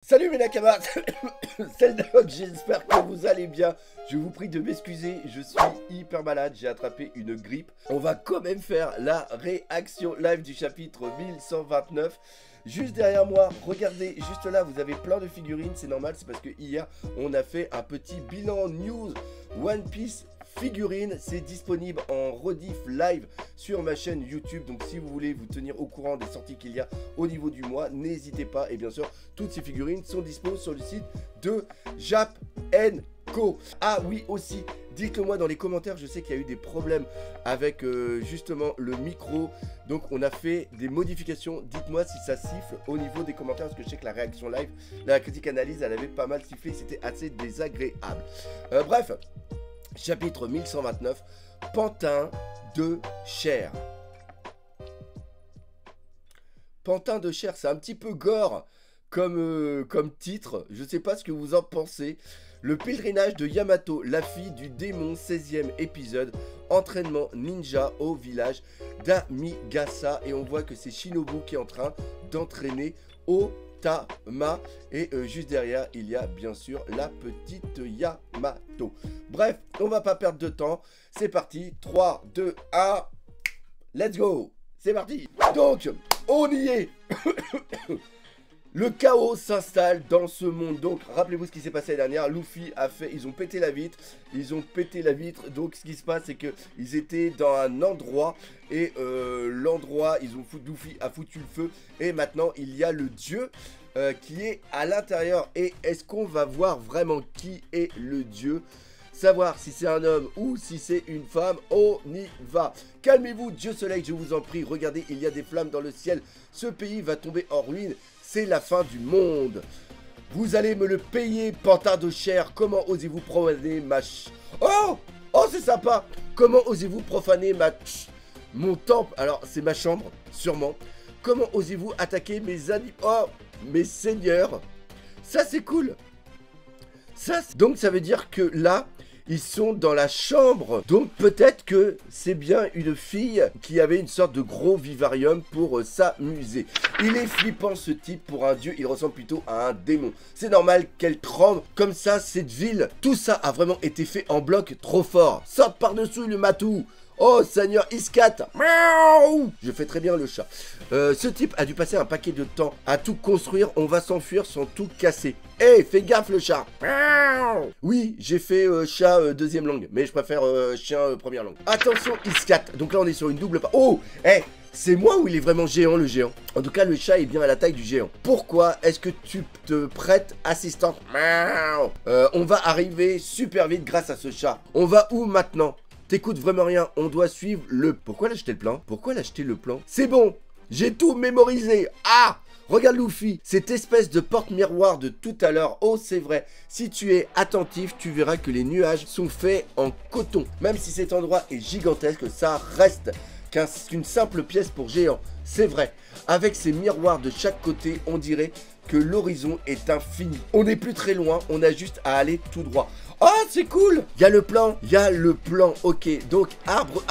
Salut mes nakamas, c'est le Doc, j'espère que vous allez bien. Je vous prie de m'excuser, je suis hyper malade, j'ai attrapé une grippe. On va quand même faire la réaction live du chapitre 1129. Juste derrière moi, regardez, juste là, vous avez plein de figurines, c'est normal, c'est parce que hier, on a fait un petit bilan news One Piece figurines, c'est disponible en rediff live sur ma chaîne YouTube. Donc si vous voulez vous tenir au courant des sorties qu'il y a au niveau du mois, n'hésitez pas. Et bien sûr, toutes ces figurines sont dispo sur le site de Jap & Co. Ah oui, aussi, dites-le moi dans les commentaires, je sais qu'il y a eu des problèmes avec justement le micro. Donc on a fait des modifications, dites-moi si ça siffle au niveau des commentaires, parce que je sais que la réaction live, la critique analyse, elle avait pas mal sifflé, c'était assez désagréable. Bref, chapitre 1129, Pantin de chair. Pantin de chair, c'est un petit peu gore comme titre, je sais pas ce que vous en pensez. Le pèlerinage de Yamato, la fille du démon, 16e épisode, entraînement ninja au village d'Amigasa. Et on voit que c'est Shinobu qui est en train d'entraîner Otama. Et juste derrière, il y a bien sûr la petite Yamato. Bref, on va pas perdre de temps. C'est parti, 3, 2, 1, let's go. C'est parti. Donc, on y est. Le chaos s'installe dans ce monde. Donc rappelez-vous ce qui s'est passé l'année dernière. Luffy a fait, ils ont pété la vitre. Donc ce qui se passe, c'est que ils étaient dans un endroit. Et l'endroit, Luffy a foutu le feu. Et maintenant il y a le dieu qui est à l'intérieur. Et est-ce qu'on va voir vraiment qui est le dieu? Savoir si c'est un homme ou si c'est une femme, on y va. Calmez-vous, Dieu Soleil, je vous en prie. Regardez, il y a des flammes dans le ciel. Ce pays va tomber en ruine. C'est la fin du monde. Vous allez me le payer, pantin de chair. Comment osez-vous profaner ma... Oh, c'est sympa. Comment osez-vous profaner mon temple? Alors, c'est ma chambre, sûrement. Comment osez-vous attaquer mes animaux? Oh, mes seigneurs. Ça, c'est cool. Donc, ça veut dire que là... ils sont dans la chambre. Donc peut-être que c'est bien une fille qui avait une sorte de gros vivarium pour s'amuser. Il est flippant ce type pour un dieu. Il ressemble plutôt à un démon. C'est normal qu'elle tremble. Comme ça, cette ville, tout ça a vraiment été fait en bloc trop fort. Sorte par-dessus le matou. Oh, Seigneur Iscat. Miaou. Je fais très bien le chat. Ce type a dû passer un paquet de temps à tout construire. On va s'enfuir sans tout casser. Hé, fais gaffe le chat. Miaou. Oui, j'ai fait chat deuxième langue. Mais je préfère chien première langue. Attention Iscat. Donc là, on est sur une double... Oh, hé, c'est moi ou il est vraiment géant le géant? En tout cas, le chat est bien à la taille du géant. Pourquoi est-ce que tu te prêtes assistante? Miaou. On va arriver super vite grâce à ce chat. On va où maintenant? T'écoutes vraiment rien, on doit suivre le... Pourquoi l'acheter le plan? Pourquoi l'acheter le plan? C'est bon, j'ai tout mémorisé. Ah, regarde Luffy, cette espèce de porte-miroir de tout à l'heure. Oh, c'est vrai, si tu es attentif, tu verras que les nuages sont faits en coton. Même si cet endroit est gigantesque, ça reste qu'une simple pièce pour géant. C'est vrai, avec ces miroirs de chaque côté, on dirait que l'horizon est infini. On n'est plus très loin, on a juste à aller tout droit. Oh, c'est cool. Il y a le plan, ok. Donc, arbre,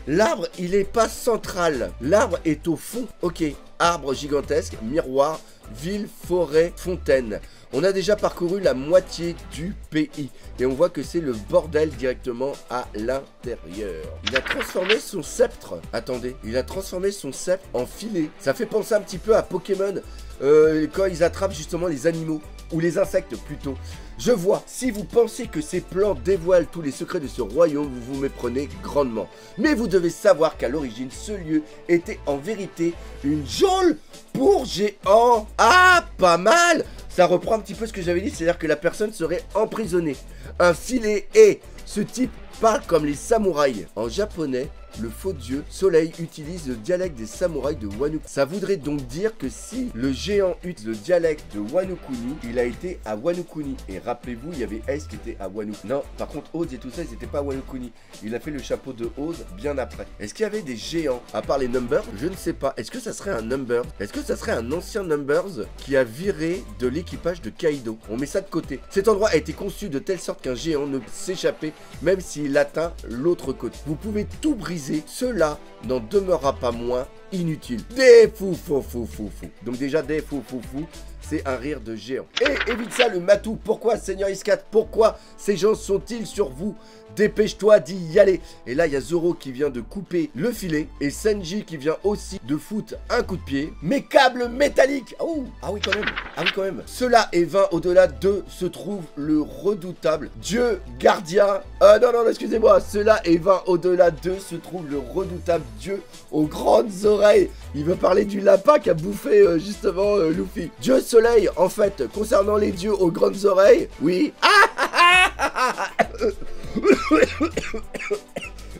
l'arbre, il est pas central. L'arbre est au fond, ok. Arbre gigantesque, miroir, ville, forêt, fontaine. On a déjà parcouru la moitié du pays. Et on voit que c'est le bordel directement à l'intérieur. Il a transformé son sceptre. Attendez, il a transformé son sceptre en filet. Ça fait penser un petit peu à Pokémon quand ils attrapent justement les animaux. Ou les insectes plutôt. Je vois, si vous pensez que ces plans dévoilent tous les secrets de ce royaume, vous vous méprenez grandement. Mais vous devez savoir qu'à l'origine, ce lieu était en vérité une geôle pour géants. Ah, pas mal. Ça reprend un petit peu ce que j'avais dit, c'est-à-dire que la personne serait emprisonnée. Un filet et ce type parle comme les samouraïs. En japonais, le faux dieu Soleil utilise le dialecte des samouraïs de Wano. Ça voudrait donc dire que si le géant utilise le dialecte de Wano Kuni, il a été à Wano Kuni. Et rappelez-vous, il y avait Ace qui était à Wano Kuni. Non, par contre, Oz et tout ça, ils n'étaient pas à Wano Kuni. Il a fait le chapeau de Oz bien après. Est-ce qu'il y avait des géants, à part les Numbers? Je ne sais pas. Est-ce que ça serait un Numbers? Est-ce que ça serait un ancien Numbers qui a viré de l'équipage de Kaido? On met ça de côté. Cet endroit a été conçu de telle sorte qu'un géant ne peut s'échapper, même s'il atteint l'autre côté. Vous pouvez tout briser. Cela n'en demeurera pas moins inutile. Des fou, fou, fou, fou, fou. Donc déjà, des fou, fou, fou. C'est un rire de géant. Et évite ça, le matou. Pourquoi, Seigneur X4? Pourquoi ces gens sont-ils sur vous? Dépêche-toi d'y aller. Et là, il y a Zoro qui vient de couper le filet. Et Sanji qui vient aussi de foutre un coup de pied. Mes câbles métalliques. Oh, ah oui, quand même. Ah oui, quand même. Cela est vain. Au-delà d'eux se trouve le redoutable Dieu gardien. Non, non, excusez-moi. Cela est vain. Au-delà d'eux se trouve le redoutable Dieu aux grandes oreilles. Il veut parler du lapin qui a bouffé justement Luffy. Dieu soleil, en fait, concernant les dieux aux grandes oreilles. Oui.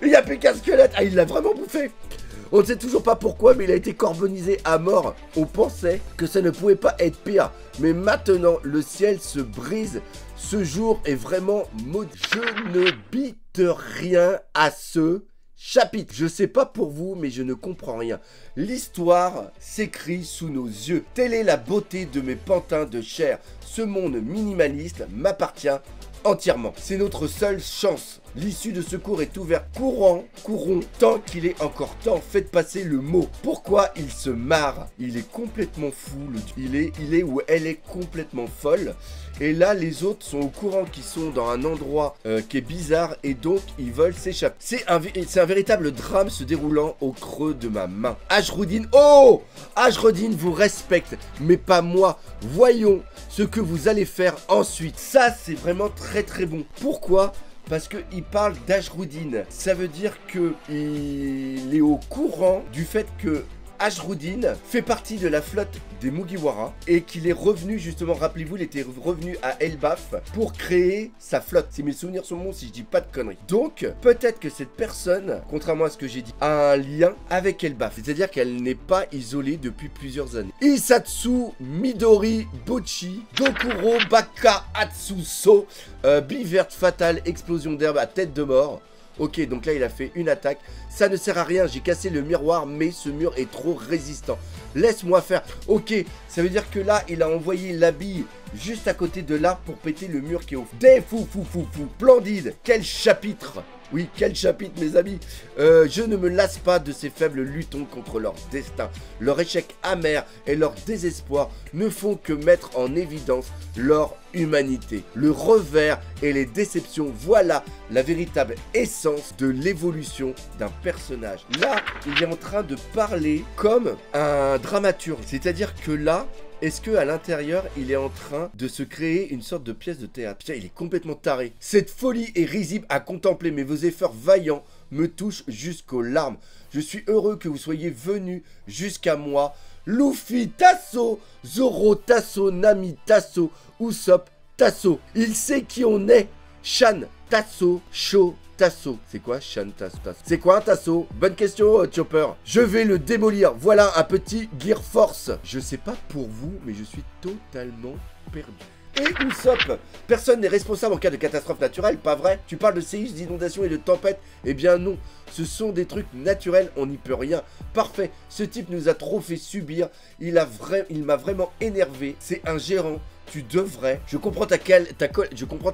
Il n'y a plus qu'un squelette. Ah, il l'a vraiment bouffé. On ne sait toujours pas pourquoi, mais il a été corbonisé à mort. On pensait que ça ne pouvait pas être pire. Mais maintenant, le ciel se brise. Ce jour est vraiment maudit. Je ne bite rien à ce chapitre. Je sais pas pour vous, mais je ne comprends rien. L'histoire s'écrit sous nos yeux. Telle est la beauté de mes pantins de chair. Ce monde minimaliste m'appartient entièrement. C'est notre seule chance. L'issue de secours est ouverte. Courons tant qu'il est encore temps. Faites passer le mot. Pourquoi il se marre? Il est complètement fou. Il est ou elle est complètement folle. Et là, les autres sont au courant qu'ils sont dans un endroit qui est bizarre et donc ils veulent s'échapper. C'est un véritable drame se déroulant au creux de ma main. Ajroudine, oh! Ajroudine vous respecte, mais pas moi. Voyons ce que vous allez faire ensuite. Ça, c'est vraiment très très bon. Pourquoi? Parce qu'il parle d'Ajroudine. Ça veut dire qu'il est au courant du fait que Ajroudine fait partie de la flotte des Mugiwara et qu'il est revenu justement, rappelez-vous, il était revenu à Elbaf pour créer sa flotte. Si mes souvenirs sont bons, si je dis pas de conneries. Donc, peut-être que cette personne, contrairement à ce que j'ai dit, a un lien avec Elbaf. C'est-à-dire qu'elle n'est pas isolée depuis plusieurs années. Isatsu Midori Bochi Dokuro Baka Atsuso Bivert Fatal, explosion d'herbe à tête de mort. Ok, donc là, il a fait une attaque. Ça ne sert à rien, j'ai cassé le miroir, mais ce mur est trop résistant. Laisse-moi faire. Ok, ça veut dire que là, il a envoyé la bille juste à côté de là pour péter le mur qui est au fond. Des fou. Splendide. Quel chapitre. Oui, quel chapitre, mes amis. Je ne me lasse pas de ces faibles luttons contre leur destin. Leur échec amer et leur désespoir ne font que mettre en évidence leur humanité. Le revers et les déceptions, voilà la véritable essence de l'évolution d'un personnage. Là, il est en train de parler comme un dramaturge. C'est-à-dire que là, est-ce qu'à l'intérieur, il est en train de se créer une sorte de pièce de théâtre? Putain, il est complètement taré. Cette folie est risible à contempler, mais vos efforts vaillants me touchent jusqu'aux larmes. Je suis heureux que vous soyez venus jusqu'à moi. Luffy Tasso, Zoro Tasso, Nami Tasso, Usopp Tasso. Il sait qui on est. Shan Tasso, Sho Tasso. C'est quoi Shan Tasso? C'est quoi un Tasso? Bonne question, Chopper. Je vais le démolir. Voilà un petit Gear Force. Je sais pas pour vous, mais je suis totalement perdu. Et Usopp, personne n'est responsable en cas de catastrophe naturelle, pas vrai? Tu parles de séismes, d'inondations et de tempêtes? Eh bien non, ce sont des trucs naturels, on n'y peut rien. Parfait, ce type nous a trop fait subir, il m'a vraiment énervé, c'est un gérant. Tu devrais. Je comprends ta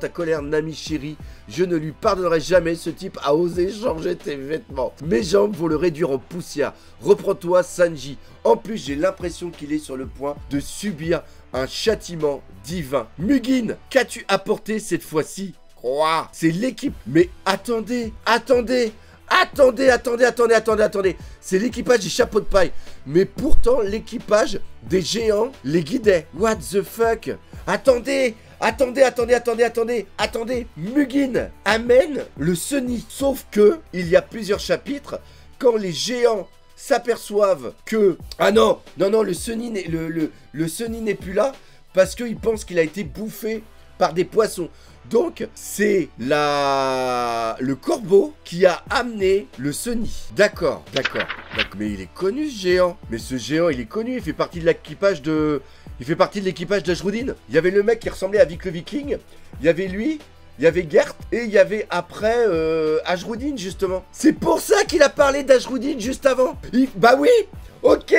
colère, Nami chérie. Je ne lui pardonnerai jamais. Ce type a osé changer tes vêtements. Mes jambes vont le réduire en poussière. Reprends-toi, Sanji. En plus, j'ai l'impression qu'il est sur le point de subir un châtiment divin. Mugen, qu'as-tu apporté cette fois-ci? Quoi? C'est l'équipe. Mais attendez. C'est l'équipage des chapeaux de paille. Mais pourtant, l'équipage des géants les guidait. What the fuck? Attendez. Mugen amène le Sunny. Sauf que, il y a plusieurs chapitres, quand les géants s'aperçoivent que... Ah non, le Sunny n'est plus là parce qu'ils pensent qu'il a été bouffé par des poissons. Donc, c'est le corbeau qui a amené le Sunny. D'accord. Mais il est connu, ce géant. Mais ce géant, il est connu. Il fait partie de l'équipage de... d'Ajroudine. Il y avait le mec qui ressemblait à Vic le Viking. Il y avait lui... Il y avait Gert et il y avait après Ajroudine justement. C'est pour ça qu'il a parlé d'Ajroudine juste avant. Bah oui, ok.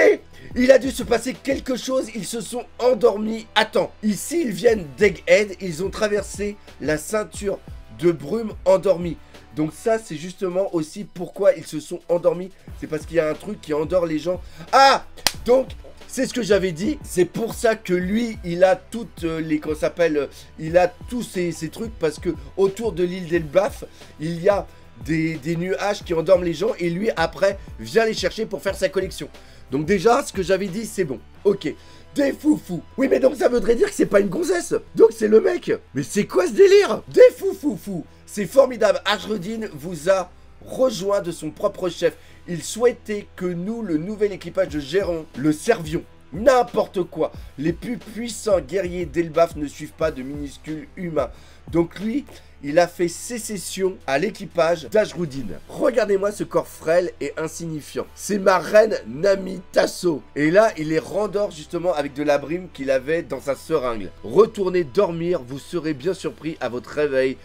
Il a dû se passer quelque chose, ils se sont endormis. Attends, ici ils viennent d'Egghead, ils ont traversé la ceinture de brume endormie. Donc ça, c'est justement aussi pourquoi ils se sont endormis. C'est parce qu'il y a un truc qui endort les gens. Ah! Donc, c'est ce que j'avais dit. C'est pour ça que lui, il a toutes les... Comment ça s'appelle? Il a tous ces trucs parce que autour de l'île d'Elbaf, il y a des nuages qui endorment les gens. Et lui, après, vient les chercher pour faire sa collection. Donc déjà, ce que j'avais dit, c'est bon. Ok. Des foufous. Oui, mais donc ça voudrait dire que c'est pas une gonzesse. Donc c'est le mec. Mais c'est quoi ce délire? Des foufous. C'est formidable. Ashruddin vous a rejoint de son propre chef. Il souhaitait que nous, le nouvel équipage de Géron, le servions. N'importe quoi. Les plus puissants guerriers d'Elbaf ne suivent pas de minuscules humains. Donc lui, il a fait sécession à l'équipage d'Ashruddin. Regardez-moi ce corps frêle et insignifiant. C'est ma reine Nami Tasso. Et là, il les rendort justement avec de la brime qu'il avait dans sa seringue. Retournez dormir, vous serez bien surpris à votre réveil.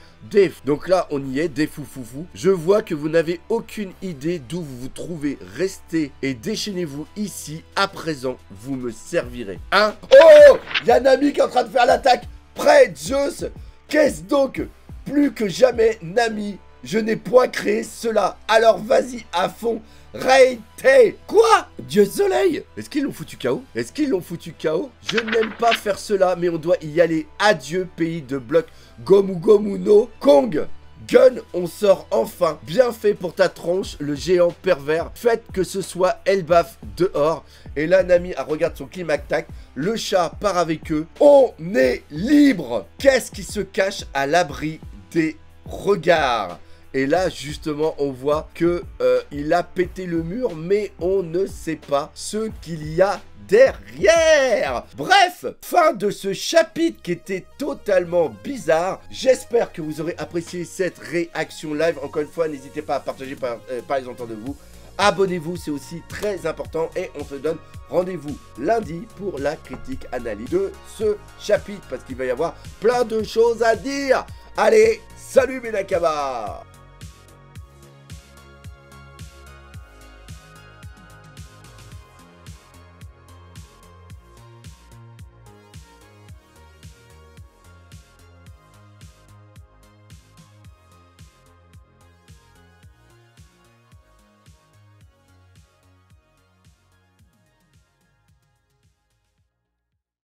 Donc là, on y est, des foufou. Je vois que vous n'avez aucune idée d'où vous vous trouvez. Restez et déchaînez-vous ici. À présent, vous me servirez. Hein? Oh! Il y a Nami qui est en train de faire l'attaque. Prêt, Zeus? Qu'est-ce donc? Plus que jamais, Nami, je n'ai point créé cela. Alors vas-y à fond. Raïté. Quoi? Dieu soleil. Est-ce qu'ils l'ont foutu KO? Est-ce qu'ils l'ont foutu KO? Je n'aime pas faire cela, mais on doit y aller. Adieu, pays de blocs. Gomu no Kong. Gun, on sort enfin. Bien fait pour ta tronche, le géant pervers. Faites que ce soit Elbaf dehors. Et là, Nami regarde son climac-tac. Le chat part avec eux. On est libre. Qu'est-ce qui se cache à l'abri des regards? Et là, justement, on voit que il a pété le mur, mais on ne sait pas ce qu'il y a derrière. Bref, fin de ce chapitre qui était totalement bizarre. J'espère que vous aurez apprécié cette réaction live. Encore une fois, n'hésitez pas à partager par les autour de vous. Abonnez-vous, c'est aussi très important. Et on se donne rendez-vous lundi pour la critique analyse de ce chapitre, parce qu'il va y avoir plein de choses à dire. Allez, salut mes Nakamas!